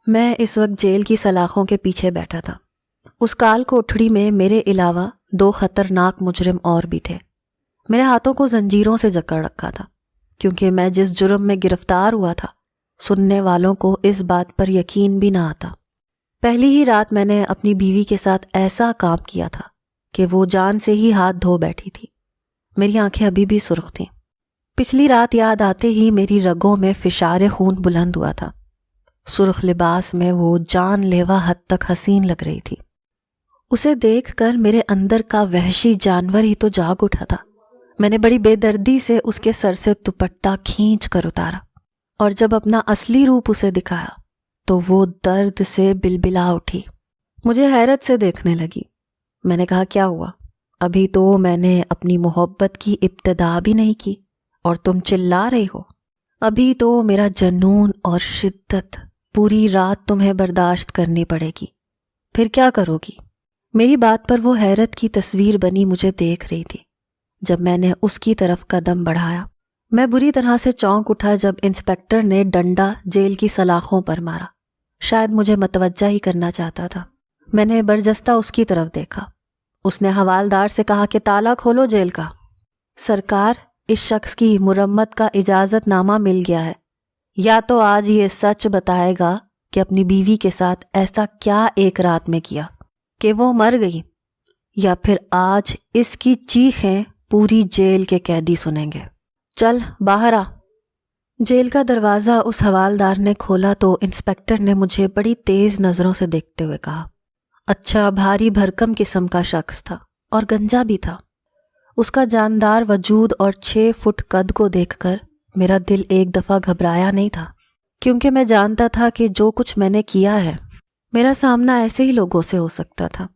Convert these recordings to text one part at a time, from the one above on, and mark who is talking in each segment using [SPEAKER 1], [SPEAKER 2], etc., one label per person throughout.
[SPEAKER 1] میں اس وقت جیل کی سلاخوں کے پیچھے بیٹھا تھا۔ اس کال کوٹھڑی میں میرے علاوہ 2 خطرناک مجرم اور بھی تھے۔ میرے ہاتھوں کو زنجیروں سے جکڑ رکھا تھا، کیونکہ میں جس جرم میں گرفتار ہوا تھا سننے والوں کو اس بات پر یقین بھی نہ آتا۔ پہلی ہی رات میں نے اپنی بیوی کے ساتھ ایسا کام کیا تھا کہ وہ جان سے ہی ہاتھ دھو بیٹھی تھی۔ میری آنکھیں ابھی بھی سرخ تھیں۔ پچھلی رات یاد آتے ہی میری رگوں میں فشار خون بلند ہوا تھا۔ سرخ لباس میں وہ جان لیوا حد تک حسین لگ رہی تھی۔ اسے دیکھ کر میرے اندر کا وحشی جانور ہی تو جاگ اٹھا تھا۔ میں نے بڑی بے دردی سے اس کے سر سے دوپٹہ کھینچ کر اتارا، اور جب اپنا اصلی روپ اسے دکھایا تو وہ درد سے بلبلا اٹھی۔ مجھے حیرت سے دیکھنے لگی۔ میں نے کہا، کیا ہوا؟ ابھی تو میں نے اپنی محبت کی ابتدا بھی نہیں کی اور تم چلا رہی ہو۔ ابھی تو میرا جنون اور شدت پوری رات تمہیں برداشت کرنی پڑے گی، پھر کیا کرو گی؟ میری بات پر وہ حیرت کی تصویر بنی مجھے دیکھ رہی تھی۔ جب میں نے اس کی طرف قدم بڑھایا، میں بری طرح سے چونک اٹھا جب انسپکٹر نے ڈنڈا جیل کی سلاخوں پر مارا۔ شاید مجھے متوجہ ہی کرنا چاہتا تھا۔ میں نے برجستہ اس کی طرف دیکھا۔ اس نے حوالدار سے کہا کہ تالا کھولو جیل کا۔ سرکار، اس شخص کی مرمت کا اجازت نامہ مل گیا ہے۔ یا تو آج یہ سچ بتائے گا کہ اپنی بیوی کے ساتھ ایسا کیا ایک رات میں کیا کہ وہ مر گئی، یا پھر آج اس کی چیخیں پوری جیل کے قیدی سنیں گے۔ چل باہر آ۔ جیل کا دروازہ اس حوالدار نے کھولا تو انسپکٹر نے مجھے بڑی تیز نظروں سے دیکھتے ہوئے کہا۔ اچھا بھاری بھرکم قسم کا شخص تھا اور گنجا بھی تھا۔ اس کا جاندار وجود اور 6 فٹ قد کو دیکھ کر میرا دل ایک دفعہ گھبرایا نہیں تھا، کیونکہ میں جانتا تھا کہ جو کچھ میں نے کیا ہے میرا سامنا ایسے ہی لوگوں سے ہو سکتا تھا،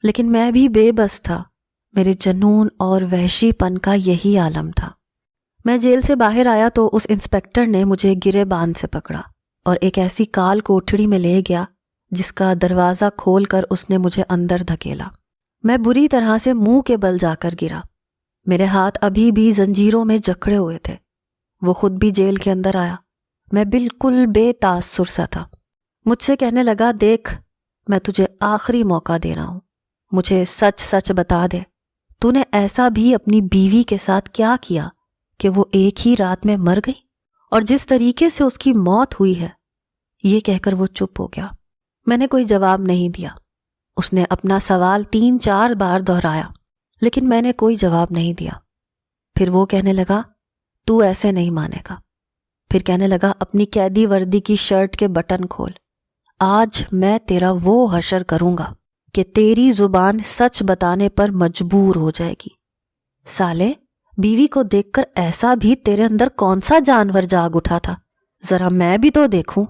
[SPEAKER 1] لیکن میں بھی بے بس تھا۔ میرے جنون اور وحشی پن کا یہی عالم تھا۔ میں جیل سے باہر آیا تو اس انسپکٹر نے مجھے گرے باندھ سے پکڑا اور ایک ایسی کال کوٹھڑی میں لے گیا جس کا دروازہ کھول کر اس نے مجھے اندر دھکیلا۔ میں بری طرح سے منہ کے بل جا کر گرا۔ میرے ہاتھ ابھی بھی زنجیروں میں جکڑے ہوئے تھے۔ وہ خود بھی جیل کے اندر آیا۔ میں بالکل بے تاثر سا تھا۔ مجھ سے کہنے لگا، دیکھ، میں تجھے آخری موقع دے رہا ہوں، مجھے سچ سچ بتا دے، تو نے ایسا بھی اپنی بیوی کے ساتھ کیا کیا کہ وہ ایک ہی رات میں مر گئی؟ اور جس طریقے سے اس کی موت ہوئی ہے۔ یہ کہہ کر وہ چپ ہو گیا۔ میں نے کوئی جواب نہیں دیا۔ اس نے اپنا سوال 3-4 بار دہرایا، لیکن میں نے کوئی جواب نہیں دیا۔ پھر وہ کہنے لگا، تو ایسے نہیں مانے گا۔ پھر کہنے لگا، اپنی قیدی وردی کی شرٹ کے بٹن کھول، آج میں تیرا وہ حشر کروں گا کہ تیری زبان سچ بتانے پر مجبور ہو جائے گی۔ سالے، بیوی کو دیکھ کر ایسا بھی تیرے اندر کون سا جانور جاگ اٹھا تھا؟ ذرا میں بھی تو دیکھوں۔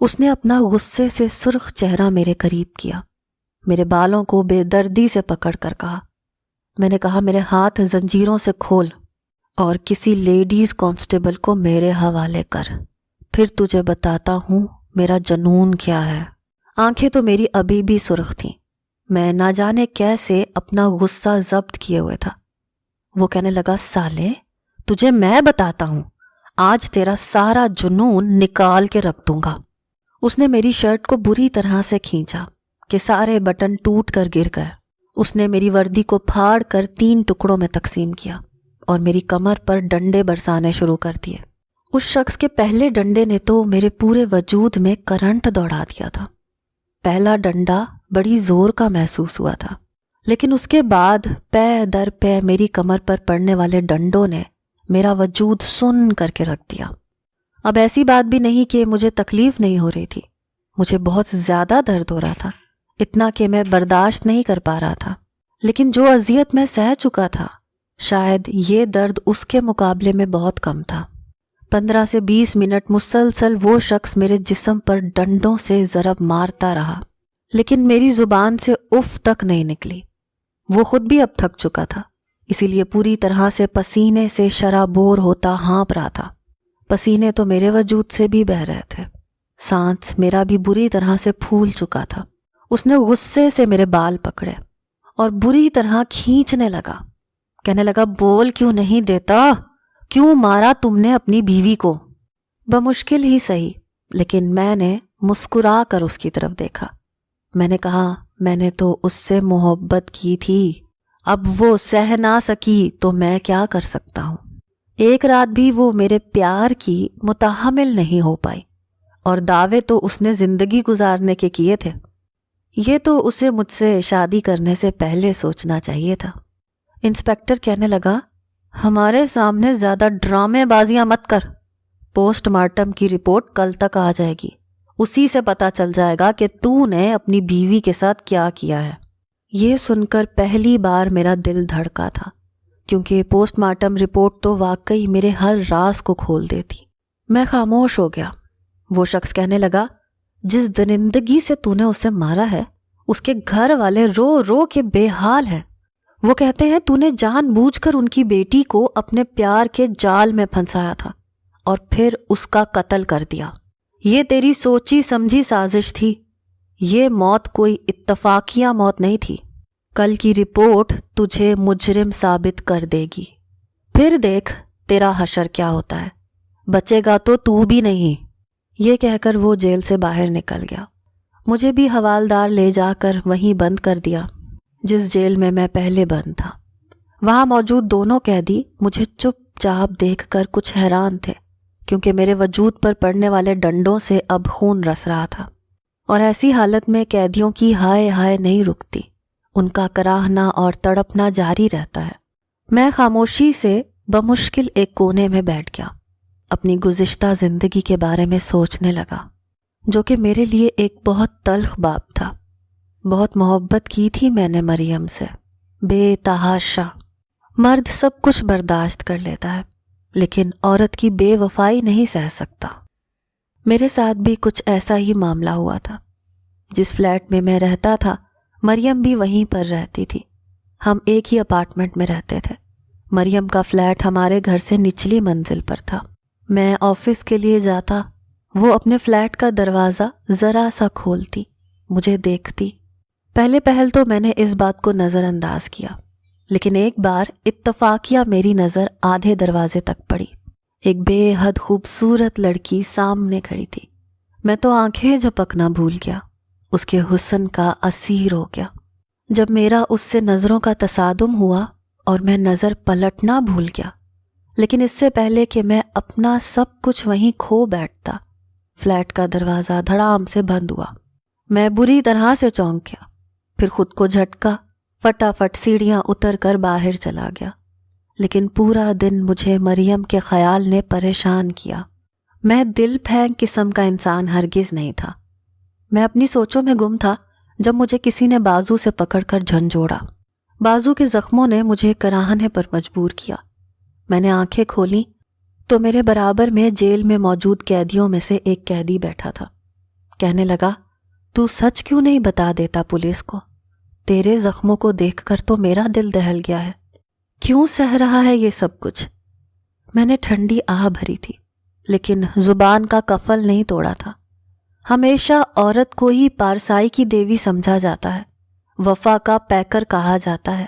[SPEAKER 1] اس نے اپنا غصے سے سرخ چہرہ میرے قریب کیا، میرے بالوں کو بے دردی سے پکڑ کر کہا۔ میں نے کہا، میرے ہاتھ زنجیروں سے کھول اور کسی لیڈیز کانسٹیبل کو میرے حوالے کر، پھر تجھے بتاتا ہوں میرا جنون کیا ہے۔ آنکھیں تو میری ابھی بھی سرخ تھیں۔ میں نہ جانے کیسے اپنا غصہ ضبط کیے ہوئے تھا۔ وہ کہنے لگا، سالے، تجھے میں بتاتا ہوں، آج تیرا سارا جنون نکال کے رکھ دوں گا۔ اس نے میری شرٹ کو بری طرح سے کھینچا کہ سارے بٹن ٹوٹ کر گر گئے۔ اس نے میری وردی کو پھاڑ کر 3 ٹکڑوں میں تقسیم کیا اور میری کمر پر ڈنڈے برسانے شروع کر دیے۔ اس شخص کے پہلے ڈنڈے نے تو میرے پورے وجود میں کرنٹ دوڑا دیا تھا۔ پہلا ڈنڈا بڑی زور کا محسوس ہوا تھا، لیکن اس کے بعد پے در پے میری کمر پر پڑنے والے ڈنڈوں نے میرا وجود سن کر کے رکھ دیا۔ اب ایسی بات بھی نہیں کہ مجھے تکلیف نہیں ہو رہی تھی، مجھے بہت زیادہ درد ہو رہا تھا، اتنا کہ میں برداشت نہیں کر پا رہا تھا۔ لیکن جو اذیت میں سہ چکا تھا، شاید یہ درد اس کے مقابلے میں بہت کم تھا۔ 15 سے 20 منٹ مسلسل وہ شخص میرے جسم پر ڈنڈوں سے ضرب مارتا رہا، لیکن میری زبان سے اف تک نہیں نکلی۔ وہ خود بھی اب تھک چکا تھا، اسی لیے پوری طرح سے پسینے سے شرابور ہوتا ہانپ رہا تھا۔ پسینے تو میرے وجود سے بھی بہہ رہے تھے۔ سانس میرا بھی بری طرح سے پھول چکا تھا۔ اس نے غصے سے میرے بال پکڑے اور بری طرح کھینچنے لگا۔ کہنے لگا، بول کیوں نہیں دیتا؟ کیوں مارا تم نے اپنی بیوی کو؟ بمشکل ہی صحیح، لیکن میں نے مسکرا کر اس کی طرف دیکھا۔ میں نے کہا میں نے تو اس سے محبت کی تھی، اب وہ سہ نہ سکی تو میں کیا کر سکتا ہوں۔ ایک رات بھی وہ میرے پیار کی متحمل نہیں ہو پائی، اور دعوے تو اس نے زندگی گزارنے کے کیے تھے۔ یہ تو اسے مجھ سے شادی کرنے سے پہلے سوچنا چاہیے تھا۔ انسپکٹر کہنے لگا، ہمارے سامنے زیادہ ڈرامے بازیاں مت کر، پوسٹ مارٹم کی رپورٹ کل تک آ جائے گی، اسی سے پتہ چل جائے گا کہ تو نے اپنی بیوی کے ساتھ کیا کیا ہے۔ یہ سن کر پہلی بار میرا دل دھڑکا تھا، کیونکہ پوسٹ مارٹم رپورٹ تو واقعی میرے ہر راز کو کھول دیتی۔ میں خاموش ہو گیا۔ وہ شخص کہنے لگا، جس درندگی سے تو نے اسے مارا ہے، اس کے گھر والے رو رو کے بے حال ہیں۔ وہ کہتے ہیں تو نے جان بوجھ کر ان کی بیٹی کو اپنے پیار کے جال میں پھنسایا تھا اور پھر اس کا قتل کر دیا۔ یہ تیری سوچی سمجھی سازش تھی، یہ موت کوئی اتفاقیہ موت نہیں تھی۔ کل کی رپورٹ تجھے مجرم ثابت کر دے گی، پھر دیکھ تیرا حشر کیا ہوتا ہے، بچے گا تو بھی نہیں۔ یہ کہہ کر وہ جیل سے باہر نکل گیا۔ مجھے بھی حوالدار لے جا کر وہیں بند کر دیا جس جیل میں پہلے بند تھا۔ وہاں موجود دونوں قیدی مجھے چپ چاپ دیکھ کر کچھ حیران تھے، کیونکہ میرے وجود پر پڑنے والے ڈنڈوں سے اب خون رس رہا تھا، اور ایسی حالت میں قیدیوں کی ہائے ہائے نہیں رکتی، ان کا کراہنا اور تڑپنا جاری رہتا ہے۔ میں خاموشی سے بمشکل ایک کونے میں بیٹھ گیا، اپنی گزشتہ زندگی کے بارے میں سوچنے لگا، جو کہ میرے لیے ایک بہت تلخ باب تھا۔ بہت محبت کی تھی میں نے مریم سے، بے تحاشا۔ مرد سب کچھ برداشت کر لیتا ہے، لیکن عورت کی بے وفائی نہیں سہ سکتا۔ میرے ساتھ بھی کچھ ایسا ہی معاملہ ہوا تھا۔ جس فلیٹ میں رہتا تھا، مریم بھی وہیں پر رہتی تھی۔ ہم ایک ہی اپارٹمنٹ میں رہتے تھے۔ مریم کا فلیٹ ہمارے گھر سے نچلی منزل پر تھا۔ میں آفس کے لیے جاتا، وہ اپنے فلیٹ کا دروازہ ذرا سا کھولتی، مجھے دیکھتی۔ پہلے پہل تو میں نے اس بات کو نظر انداز کیا، لیکن ایک بار اتفاقیہ میری نظر آدھے دروازے تک پڑی۔ ایک بے حد خوبصورت لڑکی سامنے کھڑی تھی۔ میں تو آنکھیں جھپکنا بھول گیا، اس کے حسن کا اسیر ہو گیا۔ جب میرا اس سے نظروں کا تصادم ہوا اور میں نظر پلٹنا بھول گیا، لیکن اس سے پہلے کہ میں اپنا سب کچھ وہیں کھو بیٹھتا، فلیٹ کا دروازہ دھڑام سے بند ہوا۔ میں بری طرح سے چونک گیا، پھر خود کو جھٹکا، فٹافٹ سیڑھیاں اتر کر باہر چلا گیا۔ لیکن پورا دن مجھے مریم کے خیال نے پریشان کیا۔ میں دل پھینک قسم کا انسان ہرگز نہیں تھا۔ میں اپنی سوچوں میں گم تھا جب مجھے کسی نے بازو سے پکڑ کر جھنجھوڑا۔ بازو کے زخموں نے مجھے کراہنے پر مجبور کیا۔ میں نے آنکھیں کھولیں تو میرے برابر میں جیل میں موجود قیدیوں میں سے ایک قیدی بیٹھا تھا۔ کہنے لگا، تو سچ کیوں نہیں بتا دیتا پولیس کو؟ تیرے زخموں کو دیکھ کر تو میرا دل دہل گیا ہے، کیوں سہ رہا ہے یہ سب کچھ؟ میں نے ٹھنڈی آہ بھری تھی، لیکن زبان کا قفل نہیں توڑا تھا۔ ہمیشہ عورت کو ہی پارسائی کی دیوی سمجھا جاتا ہے، وفا کا پیکر کہا جاتا ہے،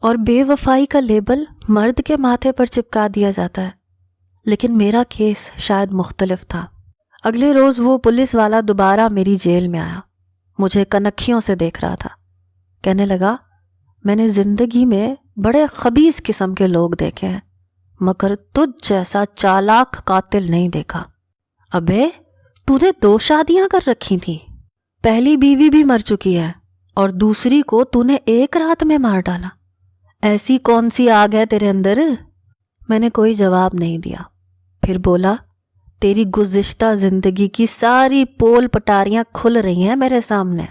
[SPEAKER 1] اور بے وفائی کا لیبل مرد کے ماتھے پر چپکا دیا جاتا ہے۔ لیکن میرا کیس شاید مختلف تھا۔ اگلے روز وہ پولیس والا دوبارہ میری جیل میں آیا، مجھے کنکھیوں سے دیکھ رہا تھا۔ کہنے لگا، میں نے زندگی میں بڑے خبیث قسم کے لوگ دیکھے ہیں، مگر تجھ جیسا چالاک قاتل نہیں دیکھا۔ ابے، تو نے 2 شادیاں کر رکھی تھیں، پہلی بیوی بھی مر چکی ہے اور دوسری کو تو نے ایک رات میں مار ڈالا، ایسی کون سی آگ ہے تیرے اندر؟ میں نے کوئی جواب نہیں دیا۔ پھر بولا، تیری گزشتہ زندگی کی ساری پول پٹاریاں کھل رہی ہیں میرے سامنے۔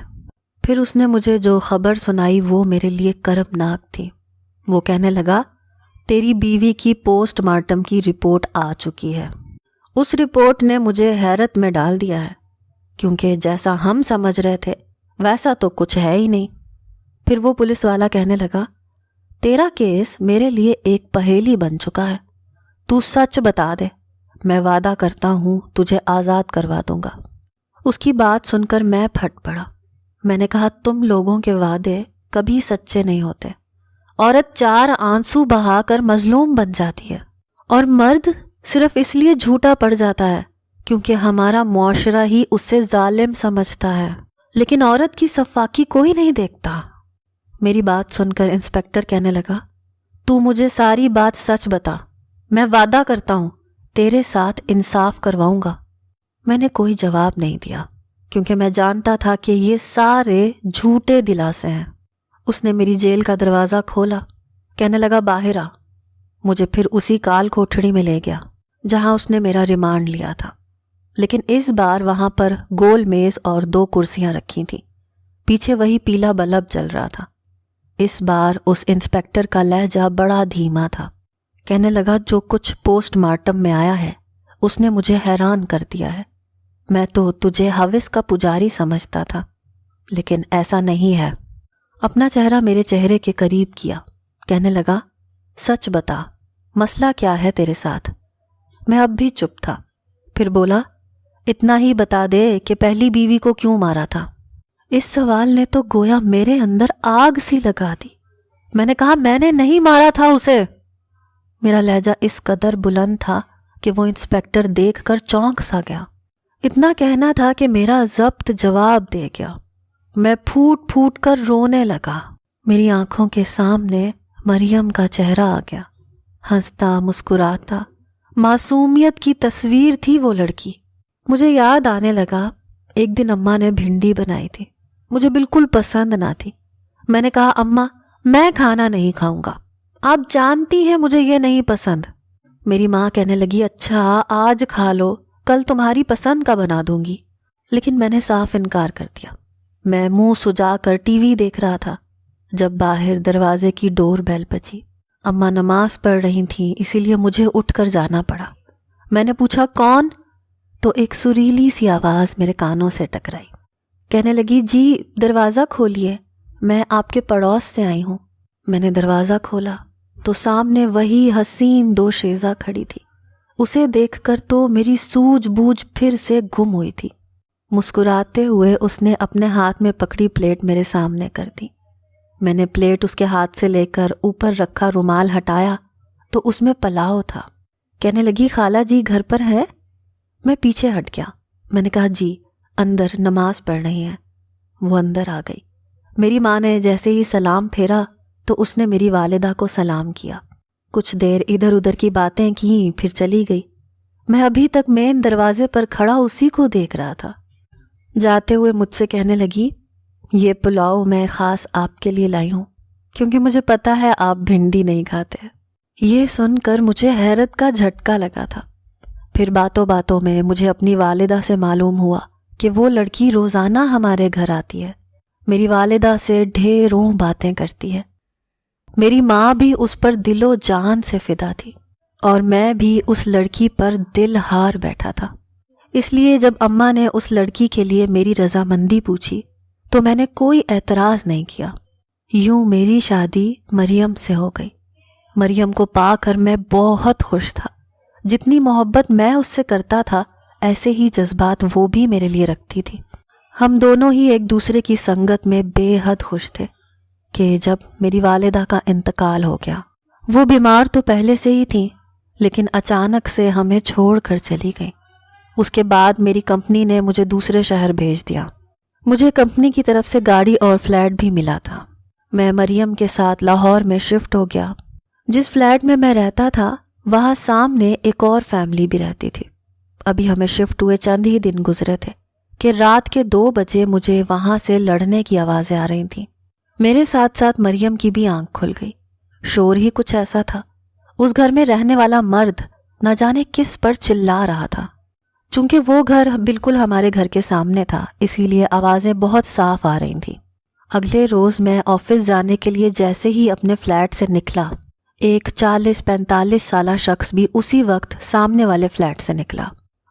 [SPEAKER 1] پھر اس نے مجھے جو خبر سنائی وہ میرے لیے کربناک تھی۔ وہ کہنے لگا، تیری بیوی کی پوسٹ مارٹم کی رپورٹ آ چکی ہے۔ اس رپورٹ نے مجھے حیرت میں ڈال دیا ہے، کیونکہ جیسا ہم سمجھ رہے تھے ویسا تو کچھ ہے ہی نہیں۔ پھر وہ پولیس والا کہنے لگا، تیرا کیس میرے لیے ایک پہیلی بن چکا ہے، تو سچ بتا دے، میں وعدہ کرتا ہوں تجھے آزاد کروا دوں گا۔ اس کی بات سن کر میں پھٹ پڑا۔ میں نے کہا، تم لوگوں کے وعدے کبھی سچے نہیں ہوتے۔ عورت 4 آنسو بہا کر مظلوم بن جاتی ہے، اور مرد صرف اس لیے جھوٹا پڑ جاتا ہے کیونکہ ہمارا معاشرہ ہی اسے ظالم سمجھتا ہے، لیکن عورت کی صفاکی کوئی نہیں دیکھتا۔ میری بات سن کر انسپکٹر کہنے لگا، تو مجھے ساری بات سچ بتا، میں وعدہ کرتا ہوں تیرے ساتھ انصاف کرواؤں گا۔ میں نے کوئی جواب نہیں دیا کیونکہ میں جانتا تھا کہ یہ سارے جھوٹے دلاسے ہیں۔ اس نے میری جیل کا دروازہ کھولا، کہنے لگا باہر آ۔ مجھے پھر اسی کال کوٹھڑی میں لے گیا جہاں اس نے میرا ریمانڈ لیا تھا، لیکن اس بار وہاں پر گول میز اور 2 کرسیاں رکھی تھیں، پیچھے وہی پیلا بلب جل رہا تھا۔ اس بار اس انسپکٹر کا لہجہ بڑا دھیما تھا، کہنے لگا جو کچھ پوسٹ مارٹم میں آیا ہے اس نے مجھے حیران کر دیا ہے۔ میں تو تجھے حوث کا پجاری سمجھتا تھا، لیکن ایسا نہیں ہے۔ اپنا چہرہ میرے چہرے کے قریب کیا، کہنے لگا سچ بتا، مسئلہ کیا ہے تیرے ساتھ؟ میں اب بھی چپ تھا، پھر بولا اتنا ہی بتا دے کہ پہلی بیوی کو کیوں مارا تھا۔ اس سوال نے تو گویا میرے اندر آگ سی لگا دی۔ میں نے کہا میں نے نہیں مارا تھا اسے۔ میرا لہجہ اس قدر بلند تھا کہ وہ انسپکٹر دیکھ کر چونک سا گیا۔ اتنا کہنا تھا کہ میرا ضبط جواب دے گیا۔ میں پھوٹ پھوٹ کر رونے لگا۔ میری آنکھوں کے سامنے مریم کا چہرہ آ گیا، ہنستا مسکراتا، معصومیت کی تصویر تھی وہ لڑکی۔ مجھے یاد آنے لگا ایک دن اماں نے بھنڈی بنائی تھی، مجھے بالکل پسند نہ تھی۔ میں نے کہا اماں میں کھانا نہیں کھاؤں گا، آپ جانتی ہیں مجھے یہ نہیں پسند۔ میری ماں کہنے لگی اچھا آج کھا لو، کل تمہاری پسند کا بنا دوں گی، لیکن میں نے صاف انکار کر دیا۔ میں منہ سجا کر ٹی وی دیکھ رہا تھا جب باہر دروازے کی ڈور بیل بجی۔ اماں نماز پڑھ رہی تھیں، اسی لیے مجھے اٹھ کر جانا پڑا۔ میں نے پوچھا کون؟ تو ایک سریلی سی آواز میرے کانوں سے ٹکرائی، کہنے لگی جی دروازہ کھولیے، میں آپ کے پڑوس سے آئی ہوں۔ میں نے دروازہ کھولا تو سامنے وہی حسین دوشیزہ کھڑی تھی۔ اسے دیکھ کر تو میری سوجھ بوجھ پھر سے گم ہوئی تھی۔ مسکراتے ہوئے اس نے اپنے ہاتھ میں پکڑی پلیٹ میرے سامنے کر دی۔ میں نے پلیٹ اس کے ہاتھ سے لے کر اوپر رکھا رومال ہٹایا تو اس میں پلاؤ تھا۔ کہنے لگی خالہ جی گھر پر ہے؟ میں پیچھے ہٹ گیا۔ میں نے کہا جی اندر نماز پڑھ رہی ہیں۔ وہ اندر آ گئی۔ میری ماں نے جیسے ہی سلام پھیرا تو اس نے میری والدہ کو سلام کیا، کچھ دیر ادھر ادھر کی باتیں کیں، پھر چلی گئی۔ میں ابھی تک مین دروازے پر کھڑا اسی کو دیکھ رہا تھا۔ جاتے ہوئے مجھ سے کہنے لگی یہ پلاؤ میں خاص آپ کے لیے لائی ہوں کیونکہ مجھے پتا ہے آپ بھنڈی نہیں کھاتے۔ یہ سن کر مجھے حیرت کا جھٹکا لگا تھا۔ پھر باتوں باتوں میں مجھے اپنی والدہ سے معلوم ہوا کہ وہ لڑکی روزانہ ہمارے گھر آتی ہے، میری والدہ سے ڈھیروں باتیں کرتی ہے۔ میری ماں بھی اس پر دل و جان سے فدا تھی اور میں بھی اس لڑکی پر دل ہار بیٹھا تھا۔ اس لیے جب اماں نے اس لڑکی کے لیے میری رضامندی پوچھی تو میں نے کوئی اعتراض نہیں کیا۔ یوں میری شادی مریم سے ہو گئی۔ مریم کو پا کر میں بہت خوش تھا۔ جتنی محبت میں اس سے کرتا تھا ایسے ہی جذبات وہ بھی میرے لیے رکھتی تھی۔ ہم دونوں ہی ایک دوسرے کی سنگت میں بے حد خوش تھے کہ جب میری والدہ کا انتقال ہو گیا، وہ بیمار تو پہلے سے ہی تھیں لیکن اچانک سے ہمیں چھوڑ کر چلی گئیں۔ اس کے بعد میری کمپنی نے مجھے دوسرے شہر بھیج دیا۔ مجھے کمپنی کی طرف سے گاڑی اور فلیٹ بھی ملا تھا۔ میں مریم کے ساتھ لاہور میں شفٹ ہو گیا۔ جس فلیٹ میں میں رہتا تھا وہاں سامنے ایک اور فیملی بھی رہتی تھی۔ ابھی ہمیں شفٹ ہوئے چند ہی دن گزرے تھے کہ رات کے 2 بجے مجھے وہاں سے لڑنے کی آوازیں آ رہی تھیں۔ میرے ساتھ ساتھ مریم کی بھی آنکھ کھل گئی۔ شور ہی کچھ ایسا تھا، اس گھر میں رہنے والا مرد نہ جانے کس پر چلا رہا تھا۔ چونکہ وہ گھر بالکل ہمارے گھر کے سامنے تھا اسی لیے آوازیں بہت صاف آ رہی تھیں۔ اگلے روز میں آفس جانے کے لیے جیسے ہی اپنے فلیٹ سے نکلا، ایک 40-45 سالہ شخص بھی اسی وقت سامنے والے فلیٹ سے نکلا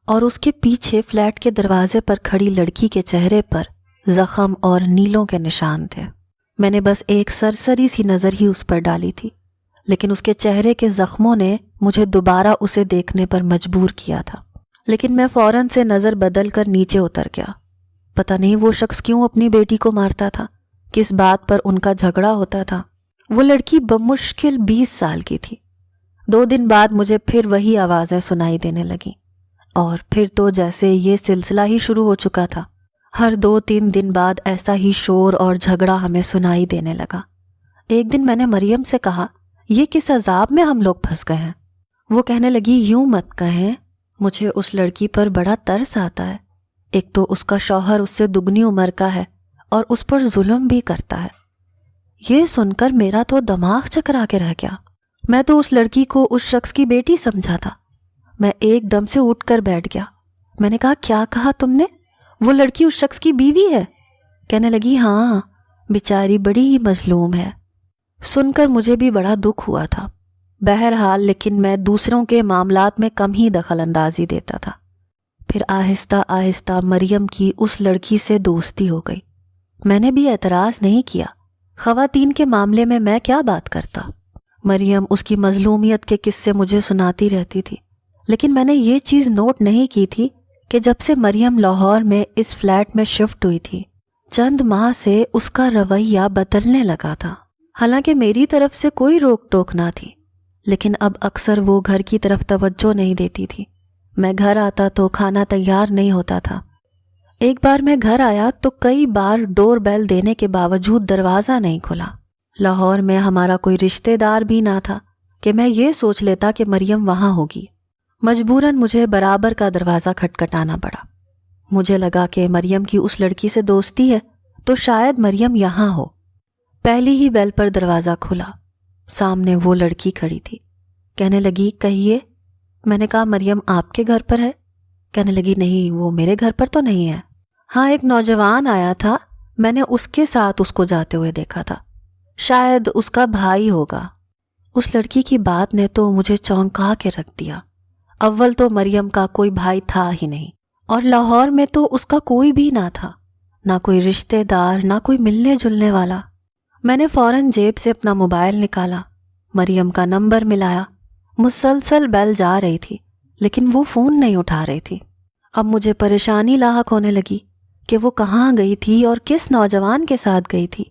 [SPEAKER 1] اور اس کے پیچھے فلیٹ کے دروازے پر کھڑی لڑکی کے چہرے پر زخم اور نیلوں کے نشان تھے۔ میں نے بس ایک سرسری سی نظر ہی اس پر ڈالی تھی، لیکن اس کے چہرے کے زخموں نے مجھے دوبارہ اسے دیکھنے پر مجبور کیا تھا۔ لیکن میں فوراً سے نظر بدل کر نیچے اتر گیا۔ پتہ نہیں وہ شخص کیوں اپنی بیٹی کو مارتا تھا، کس بات پر ان کا جھگڑا ہوتا تھا۔ وہ لڑکی بمشکل 20 سال کی تھی۔ 2 دن بعد مجھے پھر وہی آوازیں سنائی دینے لگیں۔ اور پھر تو جیسے یہ سلسلہ ہی شروع ہو چکا تھا۔ ہر 2-3 دن بعد ایسا ہی شور اور جھگڑا ہمیں سنائی دینے لگا۔ ایک دن میں نے مریم سے کہا، یہ کس عذاب میں ہم لوگ پھنس گئے ہیں؟ وہ کہنے لگی، یوں مت کہیں، مجھے اس لڑکی پر بڑا ترس آتا ہے۔ ایک تو اس کا شوہر اس سے دگنی عمر کا ہے اور اس پر ظلم بھی کرتا ہے۔ یہ سن کر میرا تو دماغ چکرا کے رہ گیا۔ میں تو اس لڑکی کو اس شخص کی بیٹی سمجھا تھا۔ میں ایک دم سے اٹھ کر بیٹھ گیا۔ میں نے کہا، کیا کہا تم نے؟ وہ لڑکی اس شخص کی بیوی ہے؟ کہنے لگی، ہاں، بیچاری بڑی ہی مظلوم ہے۔ سن کر مجھے بھی بڑا دکھ ہوا تھا۔ بہرحال لیکن میں دوسروں کے معاملات میں کم ہی دخل اندازی دیتا تھا۔ پھر آہستہ آہستہ مریم کی اس لڑکی سے دوستی ہو گئی۔ میں نے بھی اعتراض نہیں کیا۔ خواتین کے معاملے میں میں کیا بات کرتا؟ مریم اس کی مظلومیت کے قصے مجھے سناتی رہتی تھی، لیکن میں نے یہ چیز نوٹ نہیں کی تھی کہ جب سے مریم لاہور میں اس فلیٹ میں شفٹ ہوئی تھی، چند ماہ سے اس کا رویہ بدلنے لگا تھا۔ حالانکہ میری طرف سے کوئی روک ٹوک نہ تھی، لیکن اب اکثر وہ گھر کی طرف توجہ نہیں دیتی تھی۔ میں گھر آتا تو کھانا تیار نہیں ہوتا تھا۔ ایک بار میں گھر آیا تو کئی بار ڈور بیل دینے کے باوجود دروازہ نہیں کھلا۔ لاہور میں ہمارا کوئی رشتہ دار بھی نہ تھا کہ میں یہ سوچ لیتا کہ مریم وہاں ہوگی۔ مجبوراً مجھے برابر کا دروازہ کھٹکھٹانا پڑا۔ مجھے لگا کہ مریم کی اس لڑکی سے دوستی ہے تو شاید مریم یہاں ہو۔ پہلی ہی بیل پر دروازہ کھلا۔ سامنے وہ لڑکی کھڑی تھی۔ کہنے لگی، کہیے۔ میں نے کہا، مریم آپ کے گھر پر ہے؟ کہنے لگی، نہیں، وہ میرے گھر پر تو نہیں ہے۔ ہاں، ایک نوجوان آیا تھا، میں نے اس کے ساتھ اس کو جاتے ہوئے دیکھا تھا، شاید اس کا بھائی ہوگا۔ اس لڑکی کی بات نے تو مجھے چونکا کے رکھ دیا۔ اول تو مریم کا کوئی بھائی تھا ہی نہیں، اور لاہور میں تو اس کا کوئی بھی نہ تھا، نہ کوئی رشتہ دار، نہ کوئی ملنے جلنے والا۔ میں نے فوراً جیب سے اپنا موبائل نکالا، مریم کا نمبر ملایا۔ مسلسل بیل جا رہی تھی لیکن وہ فون نہیں اٹھا رہی تھی۔ اب مجھے پریشانی لاحق ہونے لگی کہ وہ کہاں گئی تھی اور کس نوجوان کے ساتھ گئی تھی۔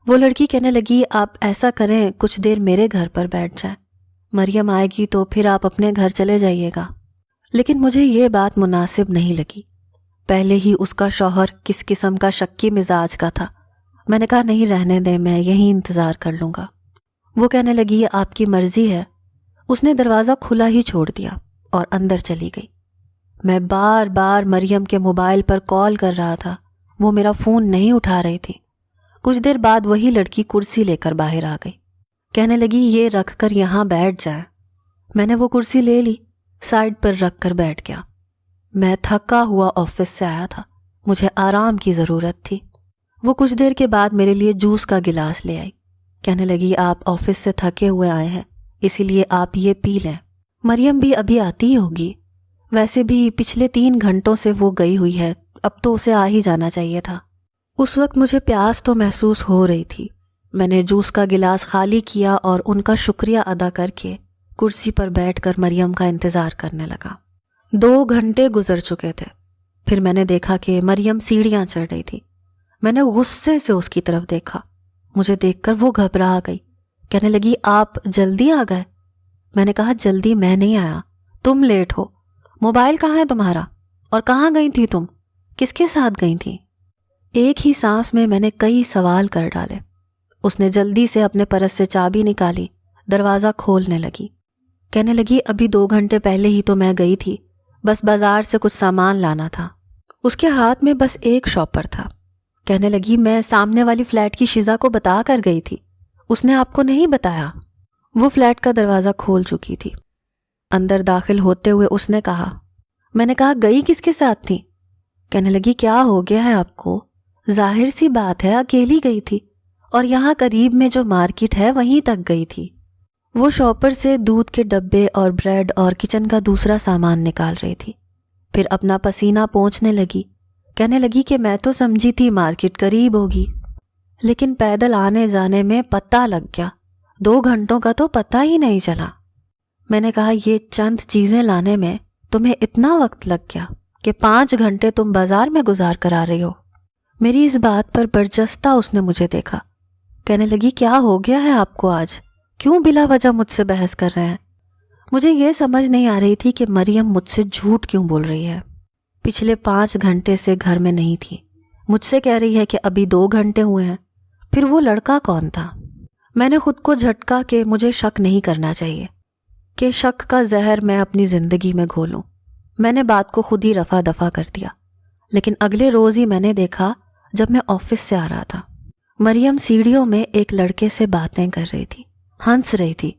[SPEAKER 1] وہ لڑکی کہنے لگی، آپ ایسا کریں، کچھ دیر میرے گھر پر بیٹھ جائیں، مریم آئے گی تو پھر آپ اپنے گھر چلے جائیے گا۔ لیکن مجھے یہ بات مناسب نہیں لگی۔ پہلے ہی اس کا شوہر کس قسم کا شکی مزاج کا تھا۔ میں نے کہا، نہیں، رہنے دیں، میں یہیں انتظار کر لوں گا۔ وہ کہنے لگی، آپ کی مرضی ہے۔ اس نے دروازہ کھلا ہی چھوڑ دیا اور اندر چلی گئی۔ میں بار بار مریم کے موبائل پر کال کر رہا تھا، وہ میرا فون نہیں اٹھا رہی تھی۔ کچھ دیر بعد وہی لڑکی کرسی لے کر باہر آ گئی۔ کہنے لگی، یہ رکھ کر یہاں بیٹھ جائیں۔ میں نے وہ کرسی لے لی، سائڈ پر رکھ کر بیٹھ گیا۔ میں تھکا ہوا آفس سے آیا تھا، مجھے آرام کی ضرورت تھی۔ وہ کچھ دیر کے بعد میرے لیے جوس کا گلاس لے آئی۔ کہنے لگی، آپ آفس سے تھکے ہوئے آئے ہیں، اسی لیے آپ یہ پی لیں۔ مریم بھی ابھی آتی ہوگی، ویسے بھی پچھلے 3 گھنٹوں سے وہ گئی ہوئی ہے، اب تو اسے آ ہی جانا چاہیے تھا۔ اس وقت مجھے پیاس تو محسوس ہو رہی تھی۔ میں نے جوس کا گلاس خالی کیا اور ان کا شکریہ ادا کر کے کرسی پر بیٹھ کر مریم کا انتظار کرنے لگا۔ 2 گھنٹے گزر چکے تھے۔ پھر میں نے دیکھا کہ مریم سیڑھیاں چڑھ رہی تھی۔ میں نے غصے سے اس کی طرف دیکھا۔ مجھے دیکھ کر وہ گھبرا گئی۔ کہنے لگی، آپ جلدی آ گئے؟ میں نے کہا، جلدی میں نہیں آیا، تم لیٹ ہو۔ موبائل کہاں ہے تمہارا؟ اور کہاں گئی تھی تم؟ کس کے ساتھ گئی تھی؟ ایک ہی سانس میں نے کئی سوال کر ڈالے۔ اس نے جلدی سے اپنے پرس سے چابی نکالی، دروازہ کھولنے لگی۔ کہنے لگی، ابھی 2 گھنٹے پہلے ہی تو میں گئی تھی، بس بازار سے کچھ سامان لانا تھا۔ اس کے ہاتھ میں بس ایک شاپر تھا۔ کہنے لگی، میں سامنے والی فلیٹ کی شیزا کو بتا کر گئی تھی، اس نے آپ کو نہیں بتایا؟ وہ فلیٹ کا دروازہ کھول چکی تھی۔ اندر داخل ہوتے ہوئے اس نے کہا۔ میں نے کہا، گئی کس کے ساتھ تھی؟ کہنے لگی، کیا ہو گیا ہے آپ کو؟ ظاہر سی بات ہے، اکیلی گئی تھی، اور یہاں قریب میں جو مارکیٹ ہے وہیں تک گئی تھی۔ وہ شاپر سے دودھ کے ڈبے اور بریڈ اور کچن کا دوسرا سامان نکال رہی تھی۔ پھر اپنا پسینہ پونچھنے لگی۔ کہنے لگی کہ میں تو سمجھی تھی مارکیٹ قریب ہوگی، لیکن پیدل آنے جانے میں پتہ لگ گیا، 2 گھنٹوں کا تو پتہ ہی نہیں چلا۔ میں نے کہا، یہ چند چیزیں لانے میں تمہیں اتنا وقت لگ گیا کہ 5 گھنٹے تم بازار میں گزار کر آ رہی ہو۔ میری اس بات پر برجستہ اس نے مجھے دیکھا۔ کہنے لگی، کیا ہو گیا ہے آپ کو آج؟ کیوں بلا وجہ مجھ سے بحث کر رہے ہیں؟ مجھے یہ سمجھ نہیں آ رہی تھی کہ مریم مجھ سے جھوٹ کیوں بول رہی ہے۔ پچھلے 5 گھنٹے سے گھر میں نہیں تھی، مجھ سے کہہ رہی ہے کہ ابھی 2 گھنٹے ہوئے ہیں۔ پھر وہ لڑکا کون تھا؟ میں نے خود کو جھٹکا کہ مجھے شک نہیں کرنا چاہیے، کہ شک کا زہر میں اپنی زندگی میں گھولوں۔ میں نے بات کو خود ہی رفع دفع کر دیا۔ لیکن اگلے روز ہی میں نے دیکھا، جب میں آفس سے آ رہا تھا، مریم سیڑھیوں میں ایک لڑکے سے باتیں کر رہی تھی، ہنس رہی تھی۔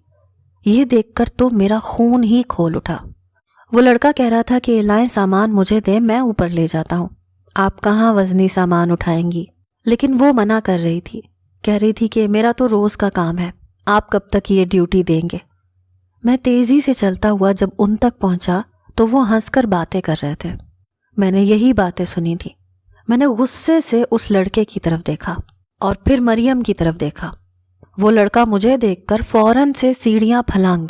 [SPEAKER 1] یہ دیکھ کر تو میرا خون ہی کھول اٹھا۔ وہ لڑکا کہہ رہا تھا کہ لائیں سامان مجھے دیں، میں اوپر لے جاتا ہوں، آپ کہاں وزنی سامان اٹھائیں گی۔ لیکن وہ منع کر رہی تھی، کہہ رہی تھی کہ میرا تو روز کا کام ہے، آپ کب تک یہ ڈیوٹی دیں گے۔ میں تیزی سے چلتا ہوا جب ان تک پہنچا تو وہ ہنس کر باتیں کر رہے تھے۔ میں نے یہی باتیں سنی تھی۔ میں نے غصے سے اس لڑکے کی طرف دیکھا اور پھر مریم کی طرف دیکھا۔ وہ لڑکا مجھے دیکھ کر فوراً سے سیڑھیاں پھلانگ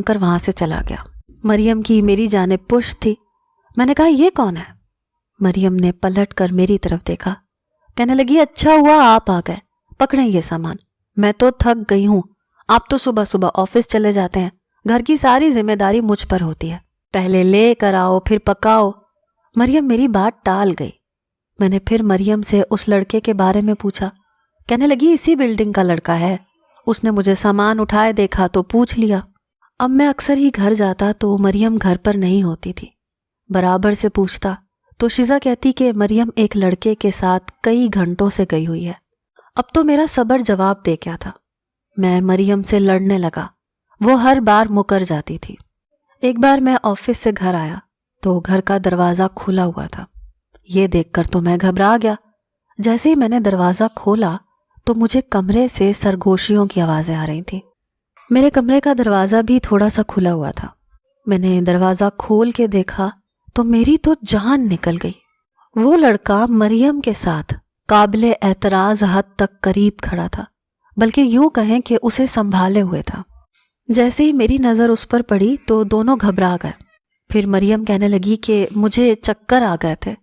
[SPEAKER 1] کر وہاں سے چلا گیا۔ مریم کی میری جانب پشت تھی۔ میں نے کہا، یہ کون ہے؟ مریم نے پلٹ کر میری طرف دیکھا، کہنے لگی، اچھا ہوا آپ آ گئے، پکڑیں یہ سامان، میں تو تھک گئی ہوں، آپ تو صبح صبح آفس چلے جاتے ہیں، گھر کی ساری ذمہ داری مجھ پر ہوتی ہے، پہلے لے کر آؤ پھر پکاؤ۔ مریم میری بات ٹال گئی۔ میں نے پھر مریم سے اس لڑکے کے بارے میں پوچھا۔ کہنے لگی، اسی بلڈنگ کا لڑکا ہے، اس نے مجھے سامان اٹھائے دیکھا تو پوچھ لیا۔ اب میں اکثر ہی گھر جاتا تو مریم گھر پر نہیں ہوتی تھی۔ برابر سے پوچھتا تو شیزا کہتی کہ مریم ایک لڑکے کے ساتھ کئی گھنٹوں سے گئی ہوئی ہے۔ اب تو میرا صبر جواب دے گیا تھا۔ میں مریم سے لڑنے لگا، وہ ہر بار مکر جاتی تھی۔ ایک بار میں آفس سے گھر آیا تو گھر کا دروازہ کھلا ہوا تھا۔ یہ دیکھ کر تو میں گھبرا گیا۔ جیسے ہی میں نے دروازہ کھولا تو مجھے کمرے سے سرگوشیوں کی آوازیں آ رہی تھیں۔ میرے کمرے کا دروازہ بھی تھوڑا سا کھلا ہوا تھا۔ میں نے دروازہ کھول کے دیکھا تو میری تو جان نکل گئی۔ وہ لڑکا مریم کے ساتھ قابل اعتراض حد تک قریب کھڑا تھا، بلکہ یوں کہیں کہ اسے سنبھالے ہوئے تھا۔ جیسے ہی میری نظر اس پر پڑی تو دونوں گھبرا گئے۔ پھر مریم کہنے لگی کہ مجھے چکر آ گئے تھے۔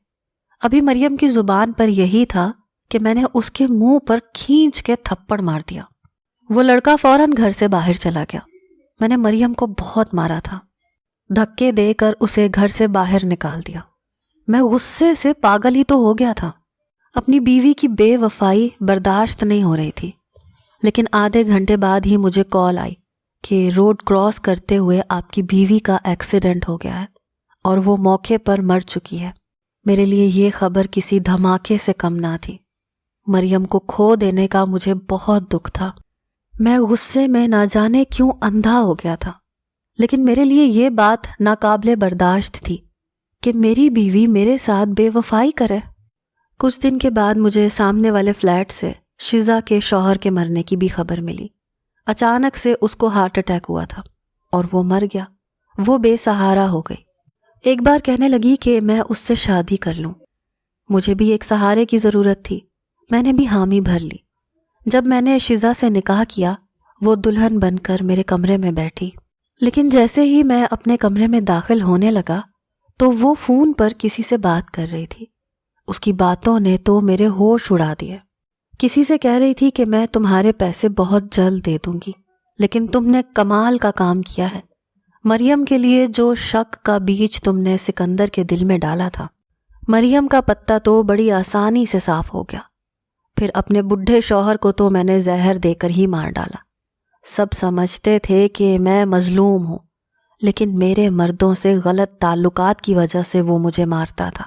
[SPEAKER 1] ابھی مریم کی زبان پر یہی تھا کہ میں نے اس کے منہ پر کھینچ کے تھپڑ مار دیا۔ وہ لڑکا فوراً گھر سے باہر چلا گیا۔ میں نے مریم کو بہت مارا تھا، دھکے دے کر اسے گھر سے باہر نکال دیا۔ میں غصے سے پاگل ہی تو ہو گیا تھا۔ اپنی بیوی کی بے وفائی برداشت نہیں ہو رہی تھی۔ لیکن آدھے گھنٹے بعد ہی مجھے کال آئی کہ روڈ کراس کرتے ہوئے آپ کی بیوی کا ایکسیڈنٹ ہو گیا ہے اور وہ موقع پر مر چکی ہے۔ میرے لیے یہ خبر کسی دھماکے سے کم نہ تھی۔ مریم کو کھو دینے کا مجھے بہت دکھ تھا۔ میں غصے میں نہ جانے کیوں اندھا ہو گیا تھا، لیکن میرے لیے یہ بات ناقابل برداشت تھی کہ میری بیوی میرے ساتھ بے وفائی کرے۔ کچھ دن کے بعد مجھے سامنے والے فلیٹ سے شیزا کے شوہر کے مرنے کی بھی خبر ملی۔ اچانک سے اس کو ہارٹ اٹیک ہوا تھا اور وہ مر گیا۔ وہ بے سہارا ہو گئی۔ ایک بار کہنے لگی کہ میں اس سے شادی کر لوں۔ مجھے بھی ایک سہارے کی ضرورت تھی۔ میں نے بھی حامی بھر لی۔ جب میں نے شیزا سے نکاح کیا، وہ دلہن بن کر میرے کمرے میں بیٹھی۔ لیکن جیسے ہی میں اپنے کمرے میں داخل ہونے لگا تو وہ فون پر کسی سے بات کر رہی تھی۔ اس کی باتوں نے تو میرے ہوش اڑا دیے۔ کسی سے کہہ رہی تھی کہ میں تمہارے پیسے بہت جلد دے دوں گی، لیکن تم نے کمال کا کام کیا ہے۔ مریم کے لیے جو شک کا بیج تم نے سکندر کے دل میں ڈالا تھا، مریم کا پتا تو بڑی آسانی سے صاف ہو گیا۔ پھر اپنے بڈھے شوہر کو تو میں نے زہر دے کر ہی مار ڈالا۔ سب سمجھتے تھے کہ میں مظلوم ہوں، لیکن میرے مردوں سے غلط تعلقات کی وجہ سے وہ مجھے مارتا تھا۔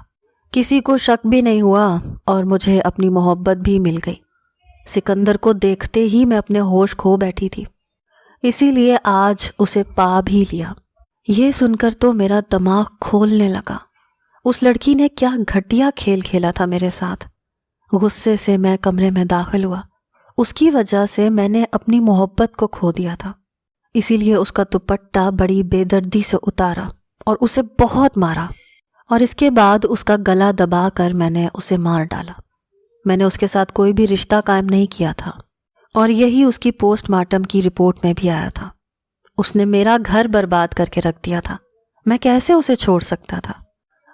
[SPEAKER 1] کسی کو شک بھی نہیں ہوا اور مجھے اپنی محبت بھی مل گئی۔ سکندر کو دیکھتے ہی میں اپنے ہوش کھو بیٹھی تھی، اسی لیے آج اسے پا بھی لیا۔ یہ سن کر تو میرا دماغ کھولنے لگا۔ اس لڑکی نے کیا گھٹیا کھیل کھیلا تھا میرے ساتھ۔ غصے سے میں کمرے میں داخل ہوا۔ اس کی وجہ سے میں نے اپنی محبت کو کھو دیا تھا، اسی لیے اس کا دوپٹہ بڑی بے دردی سے اتارا اور اسے بہت مارا، اور اس کے بعد اس کا گلا دبا کر میں نے اسے مار ڈالا۔ میں نے اس کے ساتھ کوئی بھی رشتہ قائم نہیں کیا تھا، اور یہی اس کی پوسٹ مارٹم کی رپورٹ میں بھی آیا تھا۔ اس نے میرا گھر برباد کر کے رکھ دیا تھا، میں کیسے اسے چھوڑ سکتا تھا؟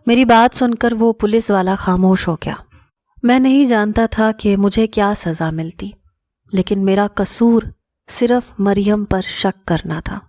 [SPEAKER 1] میری بات سن کر وہ پولیس والا خاموش ہو گیا۔ میں نہیں جانتا تھا کہ مجھے کیا سزا ملتی، لیکن میرا قصور صرف مریم پر شک کرنا تھا۔